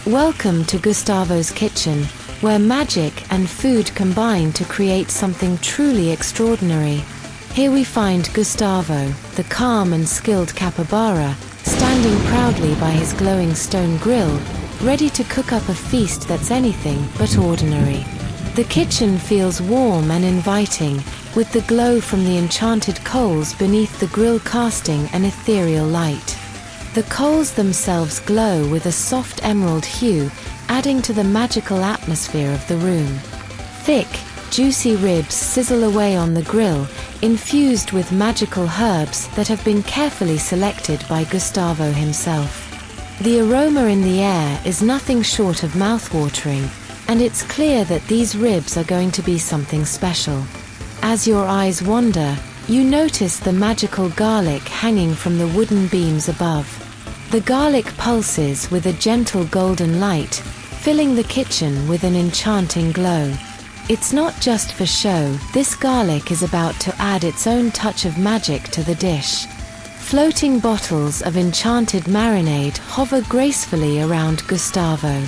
Welcome to Gustavo's kitchen, where magic and food combine to create something truly extraordinary. Here we find Gustavo, the calm and skilled capybara, standing proudly by his glowing stone grill, ready to cook up a feast that's anything but ordinary. The kitchen feels warm and inviting, with the glow from the enchanted coals beneath the grill casting an ethereal light. The coals themselves glow with a soft emerald hue, adding to the magical atmosphere of the room. Thick, juicy ribs sizzle away on the grill, infused with magical herbs that have been carefully selected by Gustavo himself. The aroma in the air is nothing short of mouth-watering, and it's clear that these ribs are going to be something special. As your eyes wander, you notice the magical garlic hanging from the wooden beams above. The garlic pulses with a gentle golden light, filling the kitchen with an enchanting glow. It's not just for show, this garlic is about to add its own touch of magic to the dish. Floating bottles of enchanted marinade hover gracefully around Gustavo.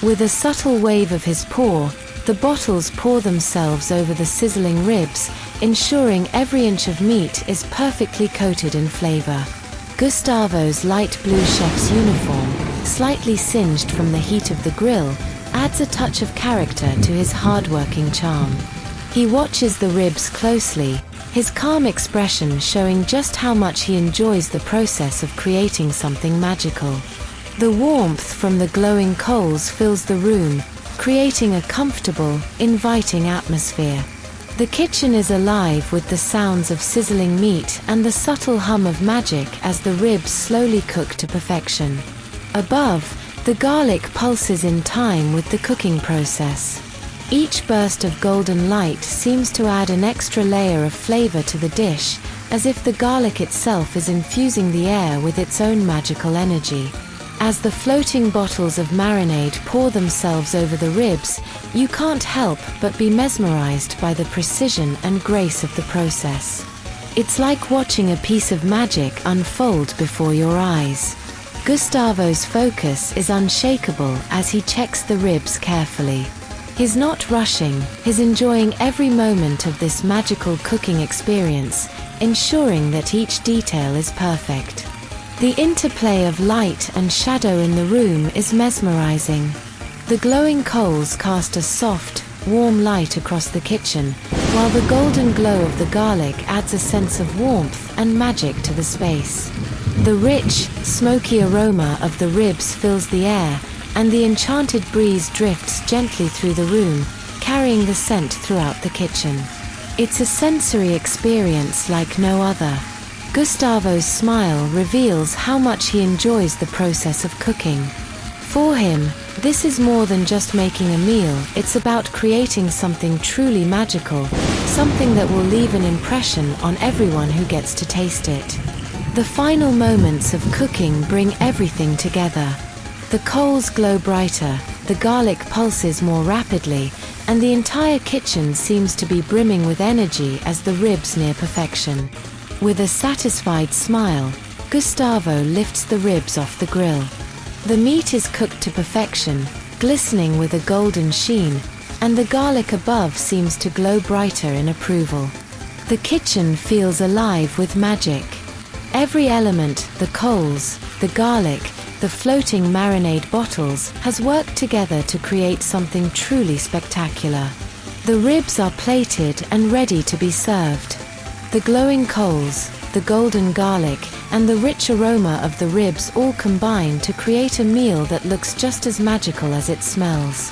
With a subtle wave of his paw, the bottles pour themselves over the sizzling ribs, ensuring every inch of meat is perfectly coated in flavor. Gustavo's light blue chef's uniform, slightly singed from the heat of the grill, adds a touch of character to his hard-working charm. He watches the ribs closely, his calm expression showing just how much he enjoys the process of creating something magical. The warmth from the glowing coals fills the room, creating a comfortable, inviting atmosphere. The kitchen is alive with the sounds of sizzling meat and the subtle hum of magic as the ribs slowly cook to perfection. Above, the garlic pulses in time with the cooking process. Each burst of golden light seems to add an extra layer of flavor to the dish, as if the garlic itself is infusing the air with its own magical energy. As the floating bottles of marinade pour themselves over the ribs, you can't help but be mesmerized by the precision and grace of the process. It's like watching a piece of magic unfold before your eyes. Gustavo's focus is unshakable as he checks the ribs carefully. He's not rushing, he's enjoying every moment of this magical cooking experience, ensuring that each detail is perfect. The interplay of light and shadow in the room is mesmerizing. The glowing coals cast a soft, warm light across the kitchen, while the golden glow of the garlic adds a sense of warmth and magic to the space. The rich, smoky aroma of the ribs fills the air, and the enchanted breeze drifts gently through the room, carrying the scent throughout the kitchen. It's a sensory experience like no other. Gustavo's smile reveals how much he enjoys the process of cooking. For him, this is more than just making a meal, it's about creating something truly magical, something that will leave an impression on everyone who gets to taste it. The final moments of cooking bring everything together. The coals glow brighter, the garlic pulses more rapidly, and the entire kitchen seems to be brimming with energy as the ribs near perfection. With a satisfied smile, Gustavo lifts the ribs off the grill. The meat is cooked to perfection, glistening with a golden sheen, and the garlic above seems to glow brighter in approval. The kitchen feels alive with magic. Every element, the coals, the garlic, the floating marinade bottles, has worked together to create something truly spectacular. The ribs are plated and ready to be served. The glowing coals, the golden garlic, and the rich aroma of the ribs all combine to create a meal that looks just as magical as it smells.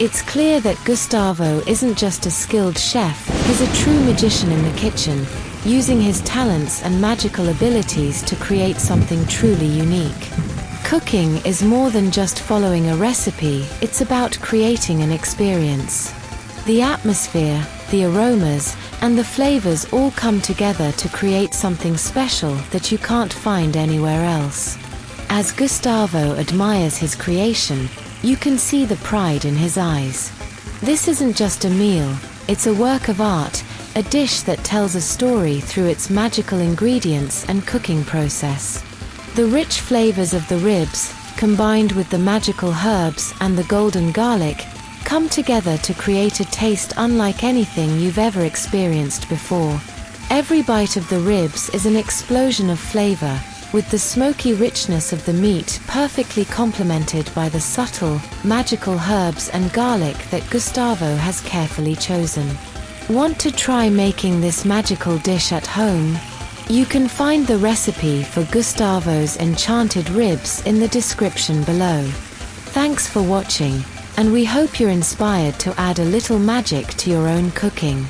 It's clear that Gustavo isn't just a skilled chef, he's a true magician in the kitchen, using his talents and magical abilities to create something truly unique. Cooking is more than just following a recipe, it's about creating an experience. The atmosphere, the aromas, and the flavors all come together to create something special that you can't find anywhere else. As Gustavo admires his creation, you can see the pride in his eyes. This isn't just a meal, it's a work of art, a dish that tells a story through its magical ingredients and cooking process. The rich flavors of the ribs, combined with the magical herbs and the golden garlic, come together to create a taste unlike anything you've ever experienced before. Every bite of the ribs is an explosion of flavor, with the smoky richness of the meat perfectly complemented by the subtle, magical herbs and garlic that Gustavo has carefully chosen. Want to try making this magical dish at home? You can find the recipe for Gustavo's enchanted ribs in the description below. Thanks for watching, and we hope you're inspired to add a little magic to your own cooking.